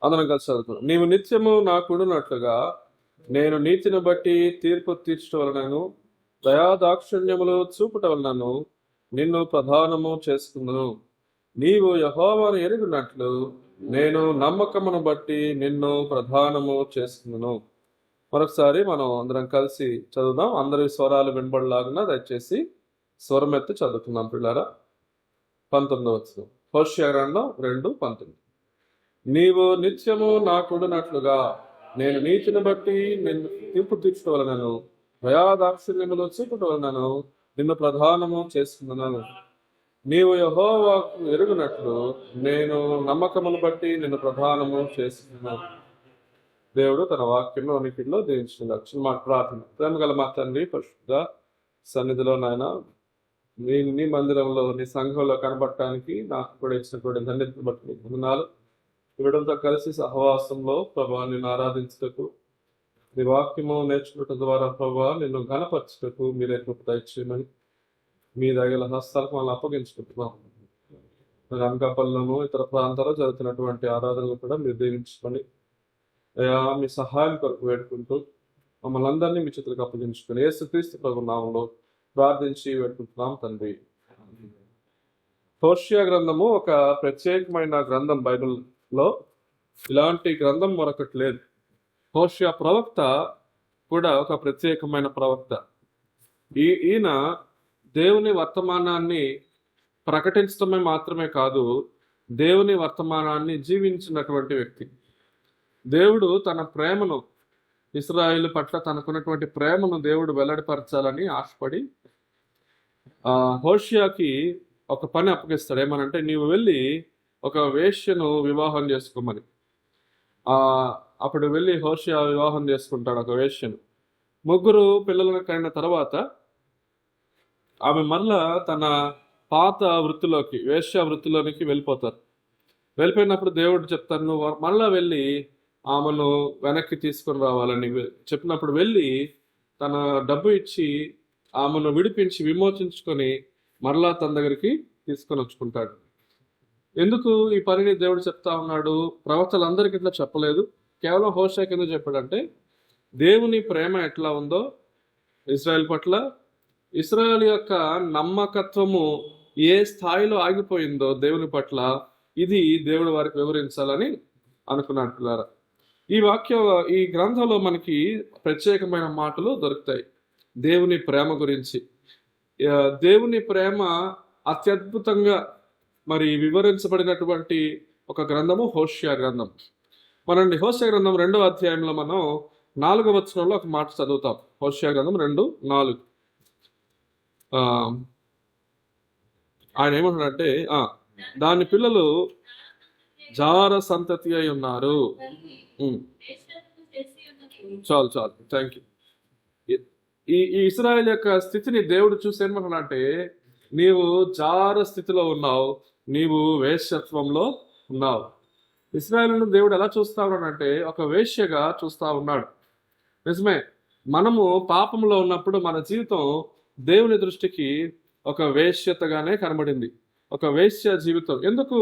అందరం కలిసి చదువుతున్నాం. నీవు నిత్యము నా కుడినట్లుగా నేను నీతిని బట్టి తీర్పు తీర్చడం వలనను దయాదాక్షిణ్యములు చూపుట వలనను నిన్ను ప్రధానము చేసుకుందును. నీవు యెహోవాను ఎరుగునట్లు నేను నమ్మకమును బట్టి నిన్ను ప్రధానము చేసుకుందును. మరొకసారి మనం అందరం కలిసి చదువుదాం. అందరి స్వరాలు వినబడలాగున దయచేసి స్వరం ఎత్తి చదువుతున్నాం పిల్లారా. 19వ వచనం హోషేయ గ్రంథం 2:19. నీవు నిత్యము నా కుడినట్లుగా నేను నీతిని బట్టి నిన్ను తీర్పు తీర్చడం వలనను దయాదాక్షిణ్యములు చూపుట వలనను నిన్ను ప్రధానము చేసుకున్నాను. నీవు యెహోవాకు ఎరుగునట్లు నేను నమ్మకమును బట్టి నిన్ను ప్రధానము చేసుకున్నాను. దేవుడు తన వాక్యంలో ఉనికిలో దీవించిన మా ప్రార్థన. ప్రేమ గల మా తండ్రి, పరిశుద్ధ సన్నిధిలో నాయన నీ మందిరంలో నీ సంఘంలో కనబడటానికి నాకు కూడా ఇచ్చినటువంటి ధన్యతను బట్టి నీకు వందనాలు. వీడంతో కలిసి సహవాసంలో ప్రభా నిన్ను ఆరాధించుటకు, నీ వాక్యము నేర్చుకోవటం ద్వారా ప్రభా నిన్ను ఘనపరచుటకు మీరే కృప దయచేయమని మీ దగ్గర హస్తాలకు మనం అప్పగించుకుంటున్నాం. అనకాపల్లిలోను ఇతర ప్రాంతాల్లో జరుగుతున్నటువంటి ఆరాధనలు కూడా మీరు దీవించుకొని అయ్యా మీ సహాయం కొరకు వేడుకుంటూ మమ్మల్ని అందరినీ మీ చేతులకు అప్పగించుకొని యేసుక్రీస్తు ప్రభు నామములో ప్రార్థించి వేడుకుంటున్నాం తండ్రి. హోషేయ గ్రంథము ఒక ప్రత్యేకమైన గ్రంథం. బైబిల్లో ఇలాంటి గ్రంథం మరొకటి లేదు. హోషేయ ప్రవక్త కూడా ఒక ప్రత్యేకమైన ప్రవక్త. ఈయన దేవుని వర్తమానాన్ని ప్రకటించడమే మాత్రమే కాదు, దేవుని వర్తమానాన్ని జీవించినటువంటి వ్యక్తి. దేవుడు తన ప్రేమను, ఇశ్రాయేలు పట్ల తనకున్నటువంటి ప్రేమను దేవుడు వెల్లడిపరచాలని ఆశపడి హోషేయకి ఒక పని అప్పగిస్తాడు. ఏమనంటే, నీవు వెళ్ళి ఒక వేశ్యను వివాహం చేసుకోమని. అప్పుడు వెళ్ళి హోషేయ వివాహం చేసుకుంటాడు ఒక వేశ్యను. 3 పిల్లలను కైన తర్వాత ఆమె మళ్ళా తన పాత వృత్తిలోకి, వేశ్య వృత్తిలోనికి వెళ్ళిపోతారు. వెళ్ళిపోయినప్పుడు దేవుడు చెప్తాను, నువ్వు మళ్ళా వెళ్ళి ఆమెను వెనక్కి తీసుకొని రావాలని చెప్పినప్పుడు వెళ్ళి తన డబ్బు ఇచ్చి ఆమెను విడిపించి విమోచించుకొని మరలా తన దగ్గరికి తీసుకొని వచ్చుకుంటాడు. ఎందుకు ఈ పనిని దేవుడు చెప్తా ఉన్నాడు? ప్రవక్తలందరికీ ఇట్లా చెప్పలేదు, కేవలం హోషేయకి ఎందుకు చెప్పాడంటే, దేవుని ప్రేమ ఎట్లా ఉందో ఇశ్రాయేల్ పట్ల, ఇశ్రాయేల్ యొక్క నమ్మకత్వము ఏ స్థాయిలో ఆగిపోయిందో దేవుని పట్ల, ఇది దేవుడు వారికి వివరించాలని అనుకున్నాడు పిల్లారా. ఈ గ్రంథంలో మనకి ప్రత్యేకమైన మాటలు దొరుకుతాయి దేవుని ప్రేమ గురించి. దేవుని ప్రేమ అత్యద్భుతంగా మరి వివరించబడినటువంటి ఒక గ్రంథము హోషేయ గ్రంథం. మనండి హోషేయ గ్రంథం 2వ అధ్యాయంలో మనం 4వ వచనంలో ఒక మాట చదువుతాం. హోషేయ గ్రంథం 2:4. ఆయన ఏమంటాడంటే, దాని పిల్లలు జార సంతతి అయి ఉన్నారు. చాలు థ్యాంక్ యూ. ఈ ఇశ్రాయేల్ యొక్క స్థితిని దేవుడు చూసి ఏమంటున్నాడంటే, నీవు జార స్థితిలో ఉన్నావు, నీవు వేశ్యత్వంలో ఉన్నావు. ఇశ్రాయేలును దేవుడు ఎలా చూస్తా ఉన్నాడంటే, ఒక వేశ్యగా చూస్తా ఉన్నాడు. నిజమే, మనము పాపంలో ఉన్నప్పుడు మన జీవితం దేవుని దృష్టికి ఒక వేశ్యతగానే కనబడింది, ఒక వేశ్య జీవితం. ఎందుకు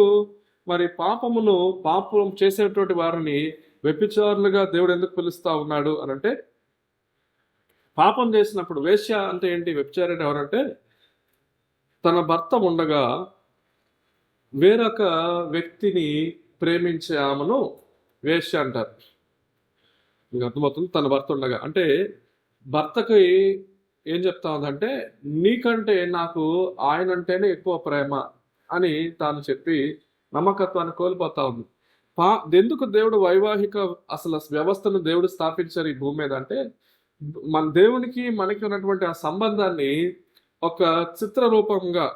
మరి పాపం చేసేటువంటి వారిని వ్యభిచారులుగా దేవుడు ఎందుకు పిలుస్తా ఉన్నాడు అనంటే, పాపం చేసినప్పుడు వేశ్య అంటే ఏంటి? వ్యభిచారి ఎవరంటే, తన భర్త ఉండగా వేరొక వ్యక్తిని ప్రేమించే ఆమెను వేశ్య అంటారు. మీకు అర్థమవుతుంది? తన భర్త ఉండగా అంటే భర్తకి ఏం చెప్తా ఉందంటే, నీకంటే నాకు ఆయన అంటేనే ఎక్కువ ప్రేమ అని తాను చెప్పి నమ్మకత్వాన్ని కోల్పోతా ఉంది. ఎందుకు దేవుడు వైవాహిక అసలు వ్యవస్థను దేవుడు స్థాపించారు ఈ భూమి మీద అంటే, మన దేవునికి మనకి ఉన్నటువంటి ఆ సంబంధాన్ని ఒక చిత్ర రూపంగా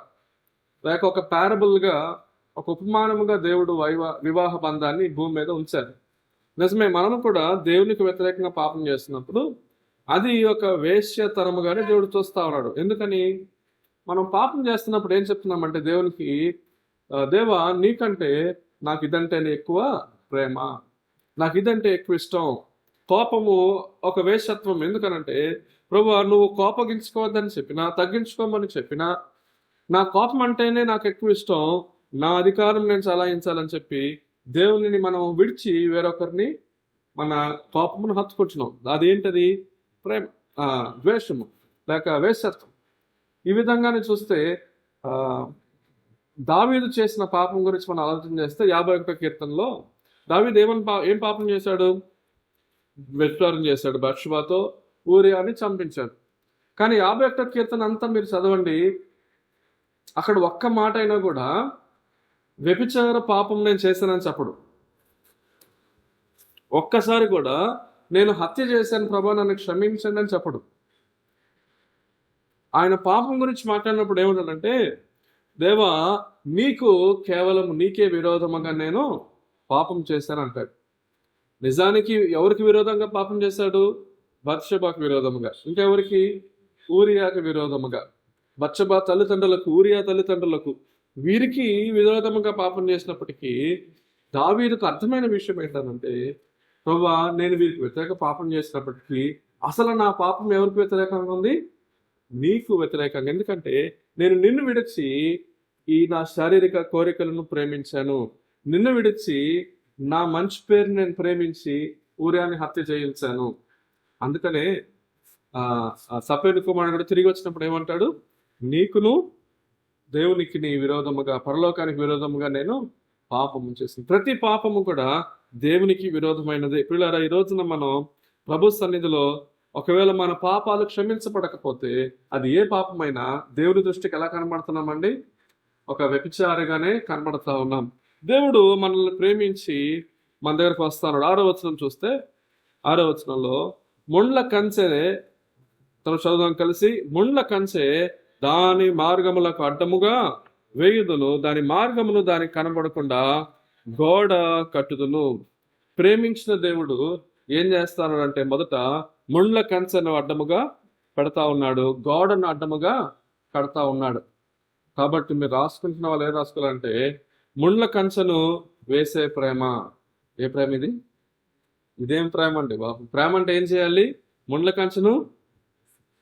లేక ఒక ప్యారబుల్గా, ఒక ఉపమానముగా దేవుడు వివాహ బంధాన్ని భూమి మీద ఉంచారు. నిజమే, మనము కూడా దేవునికి వ్యతిరేకంగా పాపం చేస్తున్నప్పుడు అది ఒక వేశ్యతరముగానే దేవుడు చూస్తా ఉన్నాడు. ఎందుకని? మనం పాపం చేస్తున్నప్పుడు ఏం చెప్తున్నామంటే దేవునికి, దేవా నీకంటే నాకు ఇదంటేనే ఎక్కువ ప్రేమ, నాకు ఇదంటే ఎక్కువ ఇష్టం. కోపము ఒక వేశ్యత్వం. ఎందుకనంటే, ప్రభువా నువ్వు కోపగించుకోవద్దని చెప్పినా, తగ్గించుకోమని చెప్పినా, నా కోపం అంటేనే నాకు ఎక్కువ ఇష్టం, నా అధికారం నేను చలాయించాలని చెప్పి దేవునిని మనం విడిచి వేరొకరిని మన పాపమును హత్తుకుంటున్నాం. అదేంటది? ప్రేమ, ద్వేషము లేక వేశ్యత్వం. ఈ విధంగానే చూస్తే ఆ దావీదు చేసిన పాపం గురించి మనం ఆలోచన చేస్తే 51వ కీర్తనలో దావీదు ఏం పాపం చేశాడు? వ్యభిచారం చేశాడు, బత్షెబతో ఊరియాని చంపించాడు. కానీ 51వ కీర్తన అంతా మీరు చదవండి, అక్కడ ఒక్క మాట అయినా కూడా వ్యభిచార పాపం నేను చేశానని చెప్పడు. ఒక్కసారి కూడా నేను హత్య చేశాను ప్రభా నన్ను క్షమించండి అని చెప్పడు. ఆయన పాపం గురించి మాట్లాడినప్పుడు ఏమంటాడంటే, దేవా నీకు కేవలం నీకే విరోధముగా నేను పాపం చేశాను అంటాడు. నిజానికి ఎవరికి విరోధంగా పాపం చేశాడు? బత్షెబాకు విరోధముగా. ఇంకెవరికి? ఊరియాకి విరోధముగా. బత్షెబా తల్లిదండ్రులకు, ఊరియా తల్లిదండ్రులకు, వీరికి విరోధముగా పాపం చేసినప్పటికీ దావీదుకు అర్థమైన విషయం ఏంటంటే, ప్రభువా నేను వీరికి వ్యతిరేక పాపం చేసినప్పటికీ అసలు నా పాపం ఎవరికి వ్యతిరేకంగా ఉంది? నీకు వ్యతిరేకంగా. ఎందుకంటే నేను నిన్ను విడిచి ఈ నా శారీరక కోరికలను ప్రేమించాను, నిన్ను విడిచి నా మంచి పేరు నేను ప్రేమించి ఊరియాని హత్య చేయించాను. అందుకనే సపేలు కుమారుడు తిరిగి వచ్చినప్పుడు ఏమంటాడు? నీకును దేవునికి నీ విరోధముగా, పరలోకానికి విరోధముగా నేను పాపము చేసింది. ప్రతి పాపము కూడా దేవునికి విరోధమైనదే. పిల్లరా, ఈ రోజున మనం ప్రభు సన్నిధిలో ఒకవేళ మన పాపాలు క్షమించబడకపోతే అది ఏ పాపమైనా దేవుడి దృష్టికి ఎలా కనబడుతున్నామండి? ఒక వ్యభిచారిగానే కనబడతా ఉన్నాం. దేవుడు మనల్ని ప్రేమించి మన దగ్గరకు వస్తాడు. 6వ వచనం చూస్తే, 6వ వచనంలో ముండ్ల కంచె, తను చదువుదాం కలిసి, ముండ్ల కంచె దాని మార్గములకు అడ్డముగా వేయుదును, దాని మార్గమును దానికి కనబడకుండా గోడ కట్టుదును. ప్రేమించిన దేవుడు ఏం చేస్తాడు అంటే, మొదట ముండ్ల కంచెను అడ్డముగా పెడతా ఉన్నాడు, గోడను అడ్డముగా కడతా ఉన్నాడు. కాబట్టి మీరు రాసుకుంటున్న వాళ్ళు ఏం రాసుకోవాలంటే, ముండ్ల కంచెను వేసే ప్రేమ. ఏ ప్రేమ ఇది? ఇదేం ప్రేమ అండి బాబు? ప్రేమ అంటే ఏం చేయాలి? ముండ్ల కంచెను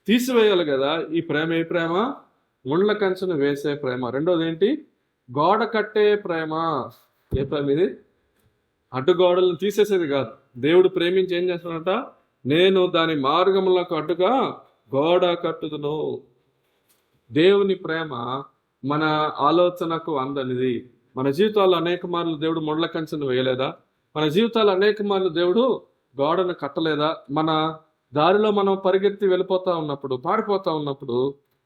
తీసివేయాలి కదా. ఈ ప్రేమ ఏ ప్రేమ? ముండ్ల కంచెను వేసే ప్రేమ. రెండోది ఏంటి? గోడ కట్టే ప్రేమ. ఏ ప్రేమ ఇది? అడ్డుగోడలను తీసేసేది కాదు. దేవుడు ప్రేమించి ఏం చేస్తాడంట? నేను దాని మార్గములకు అడ్డుగా గోడ కట్టుదును. దేవుని ప్రేమ మన ఆలోచనకు అందనిది. మన జీవితాల్లో అనేక మార్లు దేవుడు ముండ్ల కంచెను వేయలేదా? మన జీవితాల్లో అనేక మార్లు దేవుడు గోడను కట్టలేదా? మన దారిలో మనం పరిగెత్తి వెళ్ళిపోతా ఉన్నప్పుడు, పారిపోతా ఉన్నప్పుడు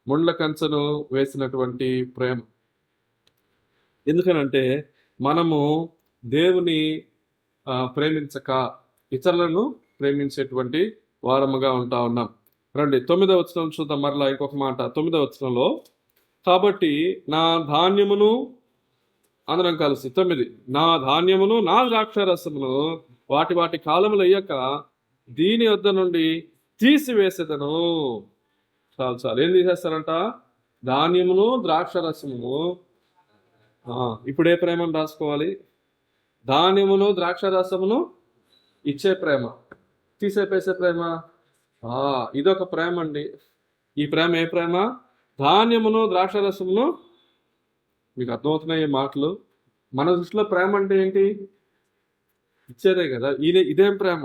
ముండ్ల కంచెను వేసినటువంటి ప్రేమ. ఎందుకనంటే మనము దేవుని ప్రేమించక ఇతరులను ప్రేమించేటువంటి వారముగా ఉంటా ఉన్నాం. రండి 9వ వచనం చూద్దాం. మరలా ఇంకొక మాట 9వ వచనంలో, కాబట్టి నా ధాన్యమును, అందరం కలిసి 9, నా ధాన్యమును నా ద్రాక్షారసమును వాటి వాటి కాలములు అయ్యాక దీని వద్ద నుండి తీసివేసేదను. చాలు. ఏం తీసేస్తారంట? ధాన్యమును ద్రాక్షారసమును. ఇప్పుడు ఏ ప్రేమను రాసుకోవాలి? ధాన్యమును ద్రాక్షారసమును ఇచ్చే ప్రేమ, తీసేపేసే ప్రేమ. ఇదొక ప్రేమ అండి. ఈ ప్రేమ ఏ ప్రేమ? ధాన్యమును ద్రాక్షారసమును. మీకు అర్థమవుతున్నాయి ఈ మాటలు? మన దృష్టిలో ప్రేమ అంటే ఏంటి? ఇచ్చేదే కదా. ఇదేం ప్రేమ?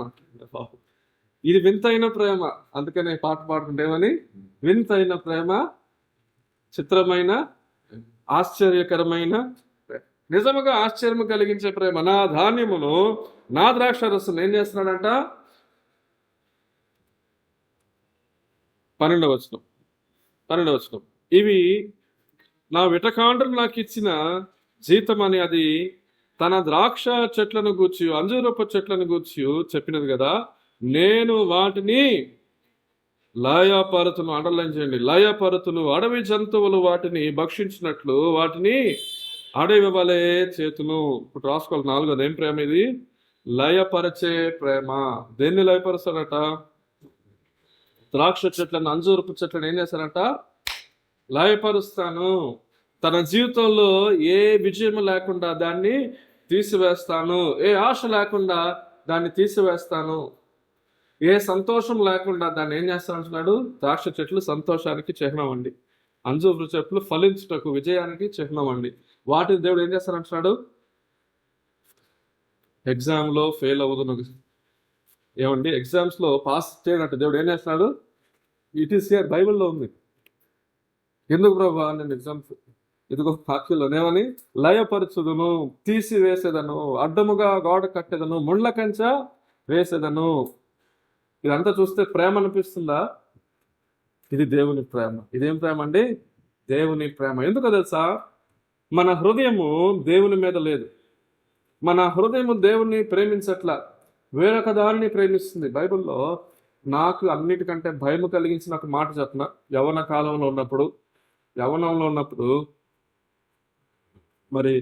ఇది వింతైన ప్రేమ. అందుకనే పాట పాడుకుంటేమని, వింతైన ప్రేమ, చిత్రమైన, ఆశ్చర్యకరమైన, నిజముగా ఆశ్చర్యం కలిగించే ప్రేమ. నా ధాన్యమును నా ద్రాక్షారసం ఏం చేస్తున్నాడంట? 12వ వచనం, ఇవి నా విటకాండ్రులు నాకు ఇచ్చిన జీతం అని అది తన ద్రాక్ష చెట్లను గూర్చి, అంజూరపు చెట్లను గూర్చి చెప్పినది కదా. నేను వాటిని లయపరుతును. అండర్లైన్ చేయండి. లయపరుతును. అడవి జంతువులు వాటిని భక్షించినట్లు వాటిని అడవి వలె చేతును. ఇప్పుడు రాసుకోవాలి 4వది. ఏం ప్రేమ ఇది? లయపరచే ప్రేమ. దేన్ని లయపరుస్తాడట? ద్రాక్ష చెట్లను, అంజూరపు చెట్లను ఏం చేస్తారంట? లయపరుస్తాను. తన జీవితంలో ఏ విజయం లేకుండా దాన్ని తీసివేస్తాను, ఏ ఆశ లేకుండా దాన్ని తీసివేస్తాను, ఏ సంతోషం లేకుండా దాన్ని ఏం చేస్తానంటున్నాడు? ద్రాక్ష చెట్లు సంతోషానికి చిహ్నం అండి, అంజూరపు చెట్లు ఫలించుటకు, విజయానికి చిహ్నం అండి. వాటిని దేవుడు ఏం చేస్తానంటున్నాడు? ఎగ్జామ్లో ఫెయిల్ అవ్వదు. ఏమండి, ఎగ్జామ్స్లో పాస్ చేయనట్టు దేవుడు ఏం చేస్తున్నాడు? ఇట్ ఈస్ హియర్, బైబిల్లో ఉంది. ఎందుకు ప్రభా నేను ఎగ్జామ్స్, ఇదిగో వాక్యంలోనేమని, లయపరచుదును, తీసివేసేదను, అడ్డముగా గోడ కట్టేదను, ముళ్ళ కంచ వేసేదను. ఇదంతా చూస్తే ప్రేమ అనిపిస్తుందా? ఇది దేవుని ప్రేమ. ఇదేం ప్రేమ అండి? దేవుని ప్రేమ. ఎందుకో తెలుసా? మన హృదయము దేవుని మీద లేదు. మన హృదయము దేవుణ్ణి ప్రేమించట్లా, వేరొక దానిని ప్రేమిస్తుంది. బైబిల్లో నాకు అన్నిటికంటే భయం కలిగించిన ఒక మాట చెప్పిన. యవనంలో ఉన్నప్పుడు మరి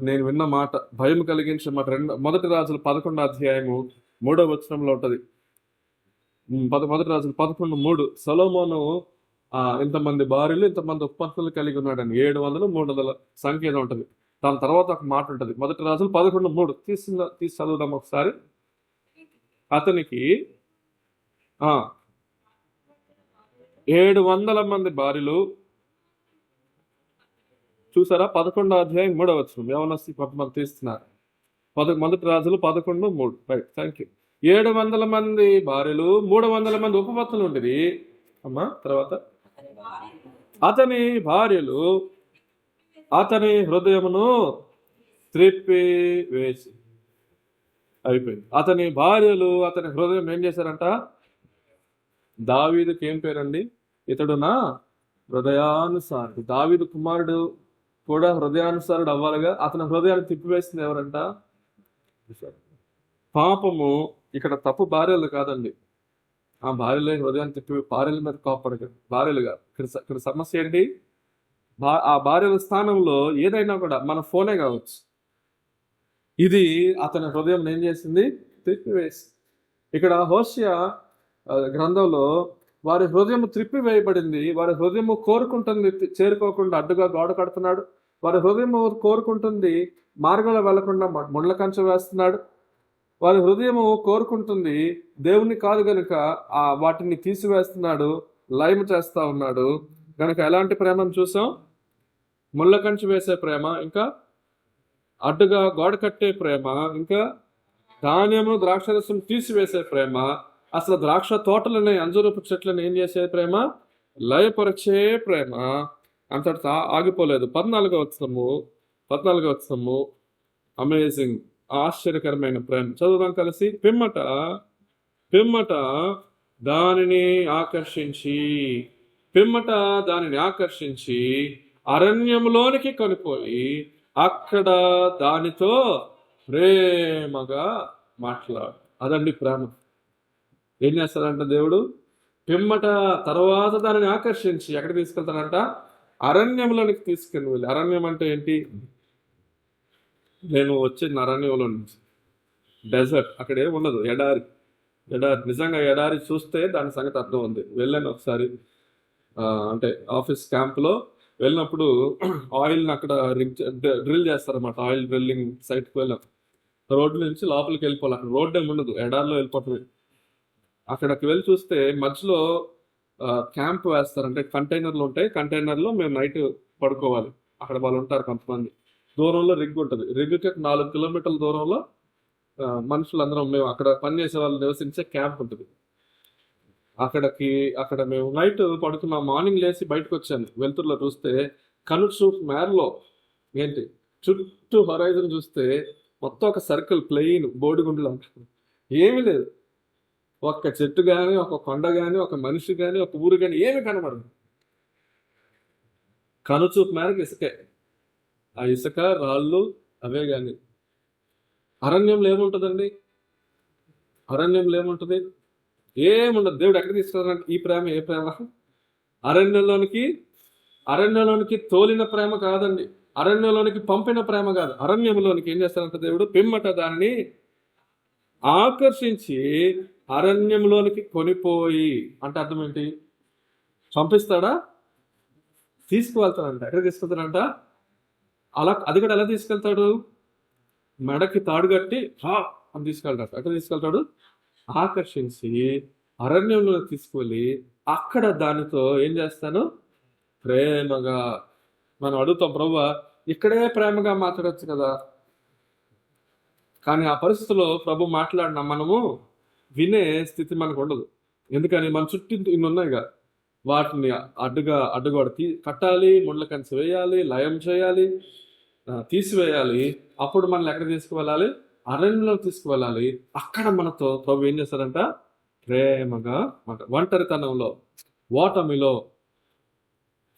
నేను విన్న మాట, భయం కలిగించిన మాట. మొదటి రాజులు 11వ అధ్యాయము 3వ వచనంలో ఉంటుంది. మొదటి రాజులు 11:3. సొలొమోను ఇంతమంది భార్యలు, ఇంతమంది ఉపపత్నులు కలిగి ఉన్నాడని 700, 300 సంఖ్య ఏదో ఉంటుంది. దాని తర్వాత ఒక మాట ఉంటుంది, మొదటి రాజులు 11:3. తీసి చదువుదాం ఒకసారి. అతనికి 700 మంది భార్యలు. చూసారా? 11వ అధ్యాయం 3వ వచనం. యవనస్తి కొంతమంది తీస్తున్నారు. మొదటి రాజులు 11:3. Right, thank you. 700 మంది భార్యలు, 300 మంది ఉపపత్నులు ఉండేది అమ్మా. తర్వాత అతని భార్యలు అతని హృదయమును త్రిప్పివేసి, అయిపోయింది. అతని భార్యలు అతని హృదయం ఏం చేశారంట? దావీదుకి ఏం పేరండి? ఇతడు నా హృదయానుసారుడు. దావీదు కుమారుడు కూడా హృదయానుసారుడు అవ్వాలిగా. అతని హృదయాన్ని తిప్పివేసింది ఎవరంట? పాపము. ఇక్కడ తప్పు భార్యలు కాదండి. ఆ భార్యలే హృదయాన్ని తిప్పి, భార్యల మీద కోపడదు, భార్యలుగా. ఇక్కడ సమస్య ఏంటి? ఆ భార్యల స్థానంలో ఏదైనా కూడా, మన ఫోనే కావచ్చు, ఇది అతని హృదయం ఏం చేసింది? తిప్పివేసి. ఇక్కడ హోషేయ గ్రంథంలో వారి హృదయం త్రిప్పివేయబడింది. వారి హృదయము కోరుకుంటుంది చేరుకోకుండా అడ్డుగా గోడ కడుతున్నాడు. వారి హృదయము కోరుకుంటుంది మార్గంలో వెళ్లకుండా ముళ్ళ కంచె వేస్తున్నాడు. వారి హృదయము కోరుకుంటుంది దేవుని కాదు గనుక వాటిని తీసివేస్తున్నాడు, లయము చేస్తా ఉన్నాడు. గనుక ఎలాంటి ప్రేమను చూసాం? ముళ్ళ కంచె వేసే ప్రేమ, ఇంకా అడ్డుగా గోడ కట్టే ప్రేమ, ఇంకా ధాన్యము ద్రాక్షరసం తీసివేసే ప్రేమ, అసలు ద్రాక్ష తోటలని అంజూరపు చెట్లను ఏం చేసే ప్రేమ? లయపరిచే ప్రేమ. అంతటితో ఆగిపోలేదు. 14వ వచనము అమేజింగ్, ఆశ్చర్యకరమైన ప్రేమ. చదువుదాం కలిసి. పిమ్మట దానిని ఆకర్షించి అరణ్యంలోనికి కొనిపోయి అక్కడ దానితో ప్రేమగా మాట్లాడు. అదండి ప్రేమ. ఏం చేస్తాడంట దేవుడు? పిమ్మట, తర్వాత దానిని ఆకర్షించి ఎక్కడ తీసుకెళ్తాడంట? అరణ్యంలోనికి తీసుకెళ్ళి వెళ్ళి. అరణ్యం అంటే ఏంటి? నేను వచ్చిన అరణ్యంలో నుంచి, డెజర్ట్. అక్కడ ఏమి ఉండదు, ఎడారి. నిజంగా ఎడారి చూస్తే దాని సంగతి అర్థం ఉంది. వెళ్ళాను ఒకసారి, అంటే ఆఫీస్ క్యాంప్లో వెళ్ళినప్పుడు ఆయిల్ని అక్కడ డ్రిల్ చేస్తారన్నమాట. ఆయిల్ డ్రిల్లింగ్ సైట్కి వెళ్ళాం. రోడ్డు నుంచి లోపలికి వెళ్ళిపోవాలి. అక్కడ రోడ్డు ఏమి ఉండదు, ఎడారిలో వెళ్ళిపోవటమే. అక్కడికి వెళ్ళి చూస్తే మధ్యలో క్యాంప్ వేస్తారు. అంటే కంటైనర్లు ఉంటాయి. కంటైనర్లో మేము నైట్ పడుకోవాలి. అక్కడ వాళ్ళు ఉంటారు కొంతమంది. దూరంలో రిగ్ ఉంటుంది. రిగ్కి 4 కిలోమీటర్ల దూరంలో మనుషులందరం, మేము అక్కడ పనిచేసే వాళ్ళు నివసించే క్యాంప్ ఉంటుంది. అక్కడ మేము నైట్ పడుకున్నాం. మార్నింగ్ లేచి బయటకు వచ్చాను. వెలుతురులో చూస్తే కనుచూపు మేరలో ఏంటి, చుట్టూ హొరైజన్ చూస్తే మొత్తం ఒక సర్కిల్, ప్లెయిన్, బోడిగుండులు అంటారు. ఏమీ లేదు. ఒక్క చెట్టు కానీ, ఒక కొండ కానీ, ఒక మనిషి కానీ, ఒక ఊరు కానీ ఏమి కనబడదు. కనుచూపు మేరకు ఇసుకే. ఆ ఇసుక, రాళ్ళు అవే. కానీ అరణ్యంలో ఏముంటుందండి? ఏముండదు. దేవుడు ఎక్కడ తీసుకెళ్ళాలంటే ఈ ప్రేమ. ఏ ప్రేమ? అరణ్యంలోనికి తోలిన ప్రేమ కాదండి. అరణ్యంలోనికి పంపిన ప్రేమ కాదు. అరణ్యంలోనికి ఏం చేస్తారంటే దేవుడు పిమ్మట దాన్ని ఆకర్షించి అరణ్యంలోనికి కొనిపోయి. అంటే అర్థం ఏంటి? పంపిస్తాడా? తీసుకువెళ్తాడంట. ఎక్కడ తీసుకెళ్తాడంట? అది కూడా ఎలా తీసుకెళ్తాడు? మెడకి తాడు కట్టి అని తీసుకెళ్తాడు. ఎక్కడ తీసుకెళ్తాడు? ఆకర్షించి అరణ్యంలో తీసుకువెళ్ళి అక్కడ దానితో ఏం చేస్తాను? ప్రేమగా. మనం అడుగుతాం, ప్రభువా ఇక్కడే ప్రేమగా మాట్లాడచ్చు కదా. కానీ ఆ పరిస్థితిలో ప్రభు మాట్లాడిన మనము వినే స్థితి మనకు ఉండదు. ఎందుకని మన చుట్టూ ఇన్ని ఉన్నాయిగా, వాటిని అడ్డుగోడ కట్టాలి, ముళ్ళ కంచె వేయాలి, లయం చేయాలి, తీసివేయాలి. అప్పుడు మనల్ని ఎక్కడ తీసుకువెళ్ళాలి? అరణ్యంలో తీసుకువెళ్ళాలి. అక్కడ మనతో ప్రభు ఏం చేస్తారంట? ప్రేమగా ఒంటరితనంలో, ఓటమిలో,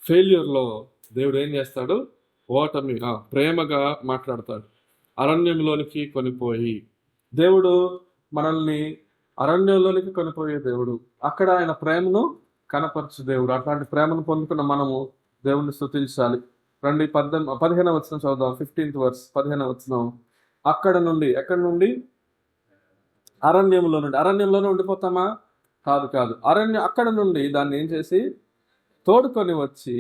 ఫెయిల్యూర్లో దేవుడు ఏం చేస్తాడు? ప్రేమగా మాట్లాడతాడు. అరణ్యంలోనికి కొనిపోయి, దేవుడు మనల్ని అరణ్యంలోనికి కొనిపోయే దేవుడు. అక్కడ ఆయన ప్రేమను కనపరచు దేవుడు. అట్లాంటి ప్రేమను పొందుకున్న మనము దేవుణ్ణి స్తుతించాలి. రండి 15వ వచనం చదువుదాం. 15th verse, 15వ వచనం. అక్కడ నుండి, ఎక్కడి నుండి? అరణ్యంలోనే ఉండిపోతామా? కాదు. అక్కడ నుండి దాన్ని ఏం చేసి తోడుకొని వచ్చి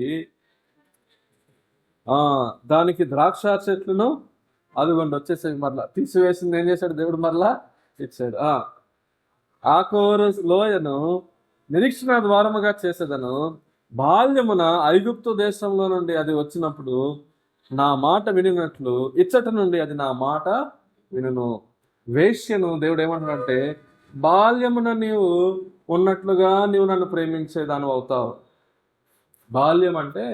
దానికి ద్రాక్ష చెట్లను అదిగోండి వచ్చేసేది. మరలా తీసివేసింది ఏం చేశాడు దేవుడు? మరలా ఇచ్చాడు. ఆకోరు లోయను నిరీక్షణ ద్వారముగా చేసేదను. బాల్యమున ఐగుప్తు దేశంలో నుండి అది వచ్చినప్పుడు నా మాట వినినట్లు ఇచ్చట నుండి అది నా మాట వినును. వేశ్యను దేవుడు ఏమంటాడంటే, బాల్యమున నీవు ఉన్నట్లుగా నీవు నన్ను ప్రేమించేదాను అవుతావు. బాల్యం అంటే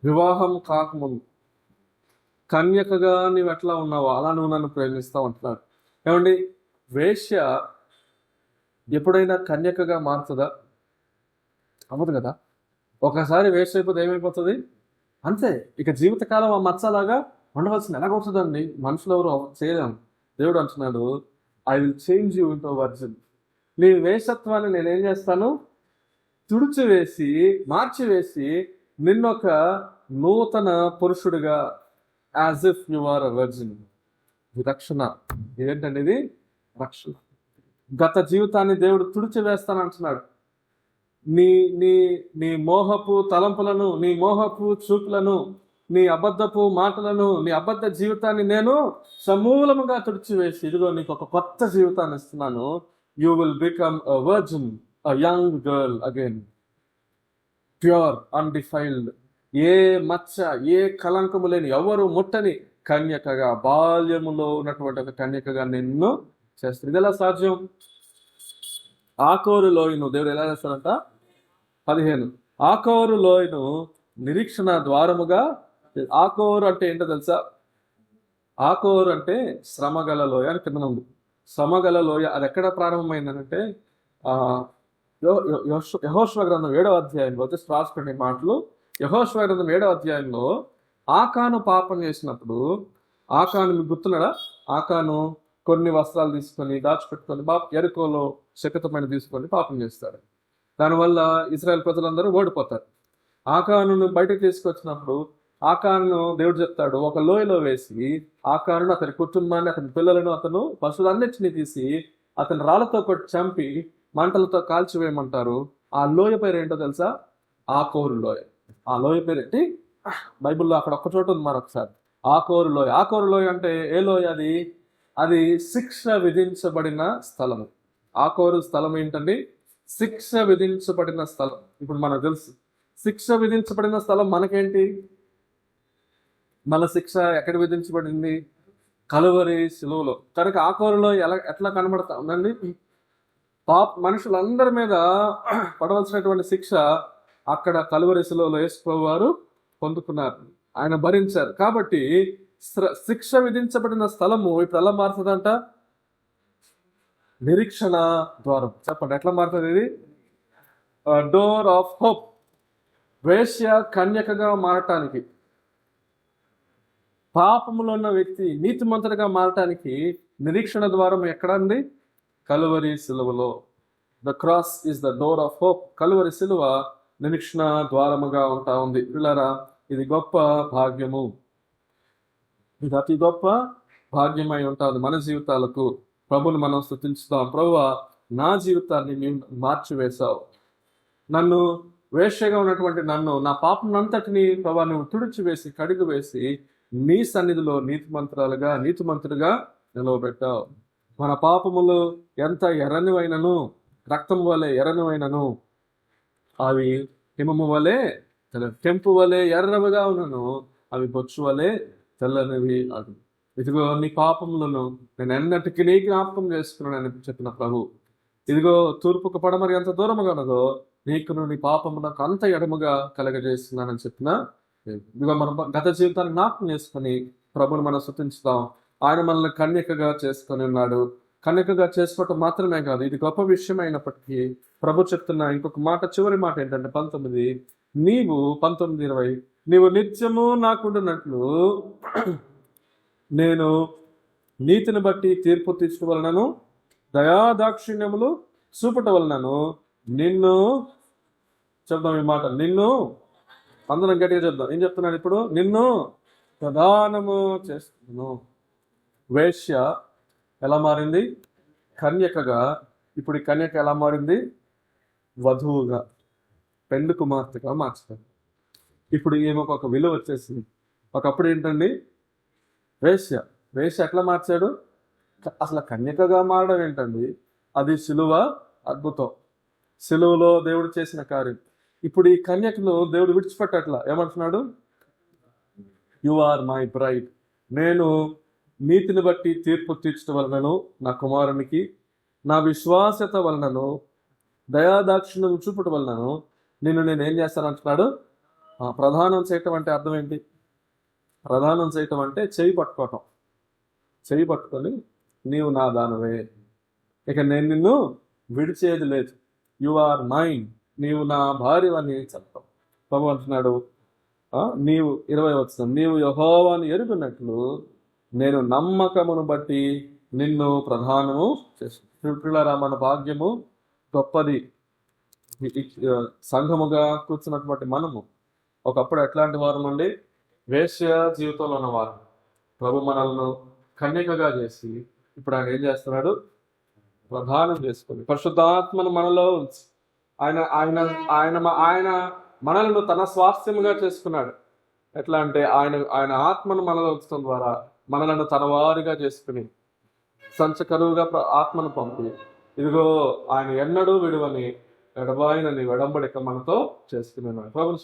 వివాహం కాకముందు కన్యకగా నీవు ఎట్లా ఉన్నావు అలా నువ్వు నన్ను ప్రేమిస్తావు అంటున్నాడు. ఏమండి, వేశ్య ఎప్పుడైనా కన్యకగా మారుతుందా? అవ్వదు కదా. ఒకసారి వేశ్య అయిపోతే ఏమైపోతుంది? అంతే, ఇక జీవితకాలం ఆ మచ్చలాగా ఉండవలసింది. ఎలాగవుతుందండి? మనుషులు ఎవరు చేయలేము. దేవుడు అంటున్నాడు, I will change you into virgin. నీ వేషత్వాన్ని నేనేం చేస్తాను? తుడిచివేసి, మార్చివేసి నిన్నొక నూతన పురుషుడిగా, as if you are a virgin. రక్షణ ఏంటండి? ఇది రక్షణ. గత జీవితాన్ని దేవుడు తుడిచివేస్తానంటున్నాడు. నీ నీ నీ మోహపు తలంపులను, నీ మోహపు చూపులను, నీ అబద్ధపు మాటలను, నీ అబద్ధ జీవితాన్ని నేను సమూలముగా తుడిచివేసి ఇదిగో నీకు ఒక కొత్త జీవితాన్ని ఇస్తున్నాను. You will become a virgin, a young girl again, pure, undefiled, ఏ మచ్చ, ఏ కలంకము లేని, ఎవరు ముట్టని కన్యకగా, బాల్యములో ఉన్నటువంటి ఒక కన్యకగా నిన్ను చేస్తుంది. ఇది ఎలా సాధ్యం? ఆకోరు లోయను దేవుడు ఎలా చేస్తాడంట? 15. ఆకోరు లోయను నిరీక్షణ ద్వారముగా. ఆకోరు అంటే ఏంటో తెలుసా? ఆకోరు అంటే శ్రమగల లోయ అని కింద ఉంది. శ్రమగల లోయ అది ఎక్కడ ప్రారంభమైందనంటే యెహోషువ గ్రంథం 7వ అధ్యాయంలో వచ్చేసి రాసుకునే మాటలు. యెహోషువ గ్రంథం 7వ అధ్యాయంలో ఆకాను పాపం చేసినప్పుడు, ఆకాను మీకు గుర్తున్నాడా? ఆకాను కొన్ని వస్త్రాలు తీసుకొని దాచిపెట్టుకొని యెరికోలో శకతమైన తీసుకొని పాపం చేస్తాడు. దానివల్ల ఇశ్రాయేల్ ప్రజలందరూ ఓడిపోతారు. ఆకానును బయటకు తీసుకొచ్చినప్పుడు ఆకాను దేవుడు చెప్తాడు, ఒక లోయలో వేసి ఆకాను అతని కుటుంబాన్ని, అతని పిల్లలను, అతను పశువులన్నిటిని తీసి అతని రాళ్లతో కొట్టి చంపి మంటలతో కాల్చివేయమంటారు. ఆ లోయ పేరు ఏంటో తెలుసా? ఆకోరు లోయ. ఆ లోయ పేరేంటి? బైబిల్లో అక్కడ ఒక్క చోట ఉంది, మరొకసారి. ఆకోరు లోయ. ఆకోరు లోయ అంటే ఏ లోయ? అది శిక్ష విధించబడిన స్థలము. ఆకోరు స్థలం ఏంటండి? శిక్ష విధించబడిన స్థలం. ఇప్పుడు మనకు తెలుసు శిక్ష విధించబడిన స్థలం మనకేంటి? మన శిక్ష ఎక్కడ విధించబడింది? కలువరి శిలువలో. కనుక ఆకోరులో ఎట్లా కనబడతా ఉందండి? మనుషులందరి మీద పడవలసినటువంటి శిక్ష అక్కడ కలువరి శిలువలో యేసు ప్రభువు వారు పొందుకున్నారు, ఆయన భరించారు. కాబట్టి శిక్ష విధించబడిన స్థలము ఇప్పుడు ఎలా మారుతుందంట? నిరీక్షణ ద్వారం. చెప్పండి, ఎట్లా మారుతుంది ఇది? Door of hope. వేశ్య కన్యకగా మారటానికి, పాపములో ఉన్న వ్యక్తి నీతిమంతుడిగా మారటానికి నిరీక్షణ ద్వారం ఎక్కడండి? కలువరి సిలువలో. The cross is the door of hope. Calvary సిలువ నిరీక్షణ ద్వారముగా ఉంటా ఉంది. పిల్లరా, ఇది గొప్ప భాగ్యము. ఇది అతి గొప్ప భాగ్యమై ఉంటుంది మన జీవితాలకు. ప్రభుని మనం స్తుతించుతాం. ప్రభువా, నా జీవితాన్ని నీవు మార్చివేశావు. నన్ను వేశ్యగా ఉన్నటువంటి నన్ను, నా పాపం అంతటిని ప్రభా నువ్వు తుడిచివేసి, కడిగి వేసి నీ సన్నిధిలో నీతిమంతుడిగా నిలవబెట్టావు. మన పాపములు ఎంత ఎర్రనివైనను, రక్తం వలె ఎర్రనివైనను, అవి హిమము వలె తెంపు వలె ఎర్రవిగా ఉన్నను, అవి బొచ్చు వలె తెల్లనివి. అది ఇదిగో నీ పాపములను నేను ఎన్నటికీ నీ జ్ఞాపకం చేసుకున్నానని చెప్పిన ప్రభు, ఇదిగో తూర్పుకు పడమరి ఎంత దూరముగా ఉన్నదో నీకును నీ పాపమునకు అంత ఎడముగా కలగజేస్తున్నానని చెప్పిన ఇదిగో మనం గత జీవితాన్ని జ్ఞాపకం చేసుకుని ప్రభుని మనం స్తుతించుదాం. ఆయన మనల్ని కన్యకగా చేసుకొని ఉన్నాడు. కన్యకగా చేసుకోవటం మాత్రమే కాదు, ఇది గొప్ప విషయం అయినప్పటికీ ప్రభు చెప్తున్న ఇంకొక మాట, చివరి మాట ఏంటంటే 19:20 నీవు నిత్యము నాకుండునట్లు నేను నీతిని బట్టి తీర్పు తీర్చడం వలనను దయాదాక్షిణ్యములు చూపట వలనను నిన్ను, చెప్దాం ఈ మాట, నిన్ను అందరం గట్టిగా చెప్దాం. ఏం చెప్తున్నాను ఇప్పుడు? నిన్ను ప్రధానము చేస్తున్నాను. వేశ్య ఎలా మారింది? కన్యకగా. ఇప్పుడు ఈ కన్యక ఎలా మారింది? వధువుగా, పెండ్లి కుమార్తెగా మార్చారు. ఇప్పుడు ఈమెకు ఒక విలువ వచ్చేసింది. ఒకప్పుడు ఏంటండి? వేశ్య. ఎట్లా మార్చాడు? అసలు కన్యకగా మారడం ఏంటండి? అది సిలువ అద్భుతం, సిలువలో దేవుడు చేసిన కార్యం. ఇప్పుడు ఈ కన్యకను దేవుడు విడిచిపెట్టట్లా. ఏమంటున్నాడు? You are my bride. నేను నీతిని బట్టి తీర్పు తీర్చడం వలనను నా కుమారునికి, నా విశ్వాసత వలనను దయాదాక్షిణ్యం చూపటం వలనను నేను ఏం చేస్తాను అంటున్నాడు. ప్రధానం చేయటం అంటే అర్థం ఏంటి? ప్రధానం చేయటం అంటే చేయి పట్టుకోవటం. చేయి పట్టుకొని నీవు నా దానవే, ఇక నేను నిన్ను విడిచేది లేదు. యు ఆర్ మైన్, నీవు నా భార్య అని చెప్తాం. ప్రభు అంటున్నాడు, నీవు 20 నీవు యెహోవాను ఎరుగునట్లు నేను నమ్మకమును బట్టి నిన్ను ప్రధానము చేస్తున్నాను. మన భాగ్యము గొప్పది. సంఘముగా కూర్చున్నటువంటి మనము ఒకప్పుడు ఎట్లాంటి వారు నుండి వేశ్య జీవితంలో ఉన్నవారు. ప్రభు మనల్ని కన్యకగా చేసి ఇప్పుడు ఆయన ఏం చేస్తున్నాడు? ప్రధానం చేసుకుని పరిశుద్ధాత్మను మనలో ఉంచి ఆయన ఆయన ఆయన ఆయన మనలను తన స్వాస్థ్యముగా చేసుకున్నాడు. ఎట్లా అంటే ఆయన ఆత్మను మనలో ఉంచడం ద్వారా మనలను తన వారిగా చేసుకుని సంచకరువుగా ఆత్మను పంపి, ఇదిగో ఆయన ఎన్నడూ విడువని ఎడబాయినని వెడంబడిక మనతో చేసుకున్నాడు.